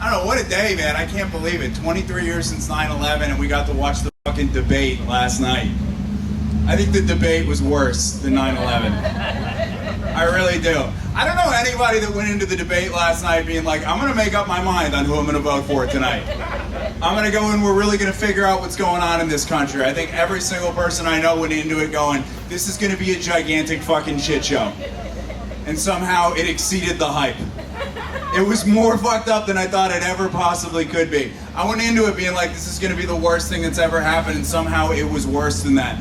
I don't know, what a day, man. I can't believe it. 23 years since 9/11 and we got to watch the fucking debate last night. I think the debate was worse than 9/11. I really do. I don't know anybody that went into the debate last night being like, I'm going to make up my mind on who I'm going to vote for tonight. I'm going to go and we're really going to figure out what's going on in this country. I think every single person I know went into it going, this is going to be a gigantic fucking shit show. And somehow it exceeded the hype. It was more fucked up than I thought it ever possibly could be. I went into it being like, this is going to be the worst thing that's ever happened, and somehow it was worse than that.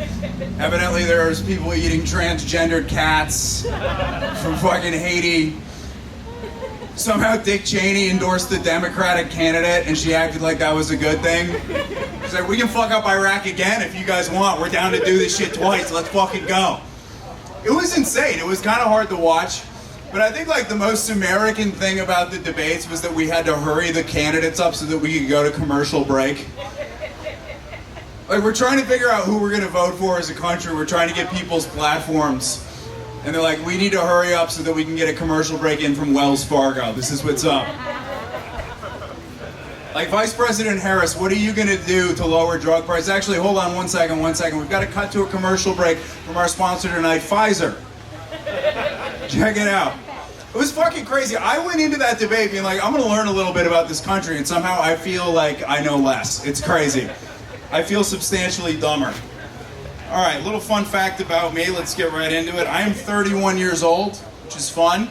Evidently there was people eating transgendered cats from fucking Haiti. Somehow Dick Cheney endorsed the Democratic candidate, and she acted like that was a good thing. She's like, we can fuck up Iraq again if you guys want. We're down to do this shit twice. Let's fucking go. It was insane. It was kind of hard to watch. But I think like the most American thing about the debates was that we had to hurry the candidates up so that we could go to commercial break. Like we're trying to figure out who we're going to vote for as a country. We're trying to get people's platforms. And they're like, we need to hurry up so that we can get a commercial break in from Wells Fargo. This is what's up. Like Vice President Harris, what are you going to do to lower drug prices? Actually, hold on one second. We've got to cut to a commercial break from our sponsor tonight, Pfizer. Check it out. It was fucking crazy. I went into that debate being like, I'm going to learn a little bit about this country, and somehow I feel like I know less. It's crazy. I feel substantially dumber. All right, little fun fact about me. Let's get right into it. I am 31 years old, which is fun.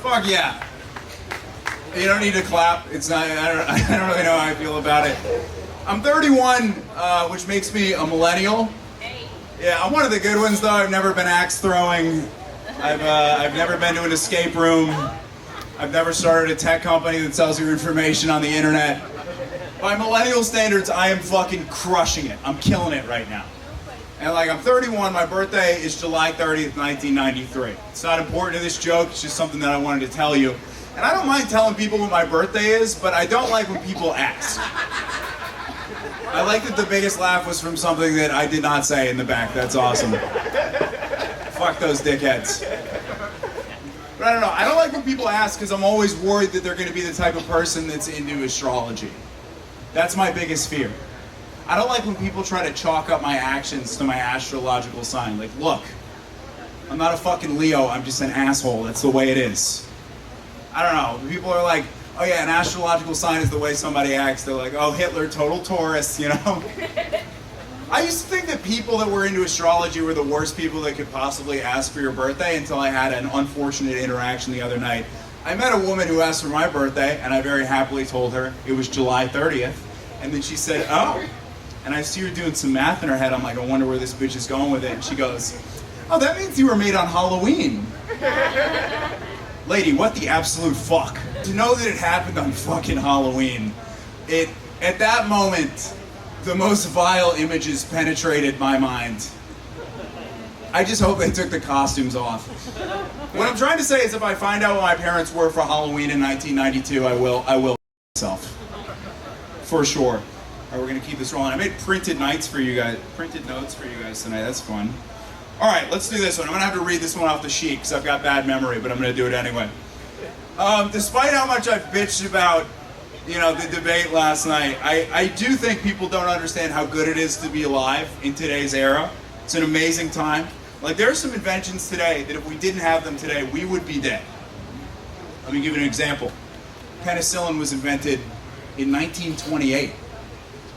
Fuck yeah. You don't need to clap. It's not. I don't really know how I feel about it. I'm 31, which makes me a millennial. Yeah, I'm one of the good ones though. I've never been axe throwing. I've never been to an escape room. I've never started a tech company that sells your information on the internet. By millennial standards, I am fucking crushing it. I'm killing it right now. And like, I'm 31, my birthday is July 30th, 1993. It's not important to this joke, it's just something that I wanted to tell you. And I don't mind telling people what my birthday is, but I don't like when people ask. I like that the biggest laugh was from something that I did not say in the back. That's awesome. Fuck those dickheads. But I don't know, I don't like when people ask because I'm always worried that they're going to be the type of person that's into astrology. That's my biggest fear. I don't like when people try to chalk up my actions to my astrological sign. Like, look, I'm not a fucking Leo, I'm just an asshole. That's the way it is. I don't know, people are like, oh yeah, an astrological sign is the way somebody acts. They're like, oh, Hitler, total Taurus, you know? I used to think that people that were into astrology were the worst people that could possibly ask for your birthday until I had an unfortunate interaction the other night. I met a woman who asked for my birthday, and I very happily told her it was July 30th. And then she said, oh. And I see her doing some math in her head. I'm like, I wonder where this bitch is going with it. And she goes, oh, that means you were made on Halloween. Lady, what the absolute fuck? To know that it happened on fucking Halloween, at that moment, the most vile images penetrated my mind. I just hope they took the costumes off. What I'm trying to say is if I find out what my parents were for Halloween in 1992, I will myself. For sure. All right, we're gonna keep this rolling. I made printed notes for you guys tonight. That's fun. All right, let's do this one. I'm gonna have to read this one off the sheet because I've got bad memory, but I'm gonna do it anyway. Despite how much I've bitched about, the debate last night, I do think people don't understand how good it is to be alive in today's era. It's an amazing time. Like, there are some inventions today that if we didn't have them today, we would be dead. Let me give you an example. Penicillin was invented in 1928.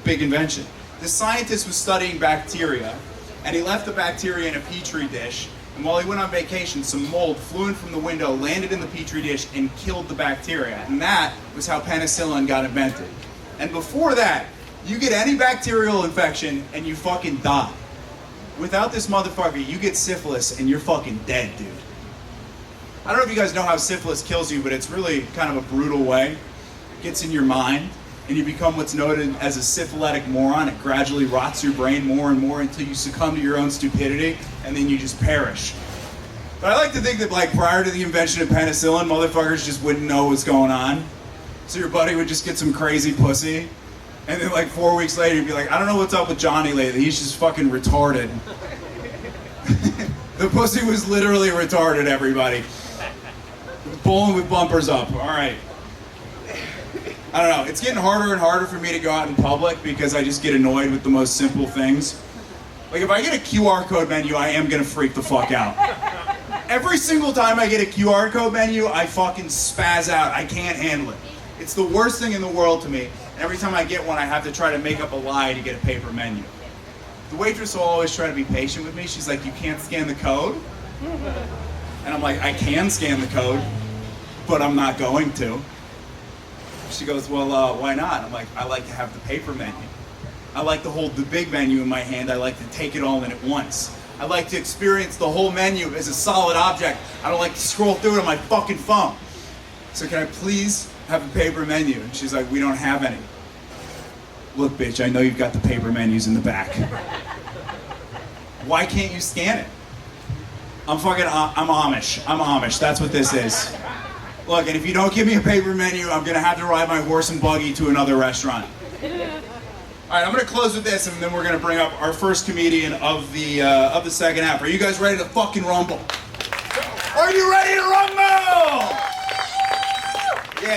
Big invention. The scientist was studying bacteria, and he left the bacteria in a petri dish, and while he went on vacation, some mold flew in from the window, landed in the petri dish, and killed the bacteria. And that was how penicillin got invented. And before that, you get any bacterial infection, and you fucking die. Without this motherfucker, you get syphilis, and you're fucking dead, dude. I don't know if you guys know how syphilis kills you, but it's really kind of a brutal way. It gets in your mind, and you become what's known as a syphilitic moron. It gradually rots your brain more and more until you succumb to your own stupidity, and then you just perish. But I like to think that, like, prior to the invention of penicillin, motherfuckers just wouldn't know what's going on. So your buddy would just get some crazy pussy, and then like 4 weeks later, you'd be like, I don't know what's up with Johnny lately. He's just fucking retarded. The pussy was literally retarded, everybody. Bowling with bumpers up. All right. I don't know, it's getting harder and harder for me to go out in public because I just get annoyed with the most simple things. Like if I get a QR code menu, I am gonna freak the fuck out. Every single time I get a QR code menu, I fucking spaz out. I can't handle it. It's the worst thing in the world to me. And every time I get one, I have to try to make up a lie to get a paper menu. The waitress will always try to be patient with me. She's like, you can't scan the code? And I'm like, I can scan the code, but I'm not going to. She goes, well, why not? I'm like, I like to have the paper menu. I like to hold the big menu in my hand. I like to take it all in at once. I like to experience the whole menu as a solid object. I don't like to scroll through it on my fucking phone. So can I please have a paper menu? And she's like, we don't have any. Look, bitch, I know you've got the paper menus in the back. Why can't you scan it? I'm Amish. I'm Amish. That's what this is. Look, and if you don't give me a paper menu, I'm gonna have to ride my horse and buggy to another restaurant. All right, I'm gonna close with this, and then we're gonna bring up our first comedian of the second half. Are you guys ready to fucking rumble? Are you ready to rumble?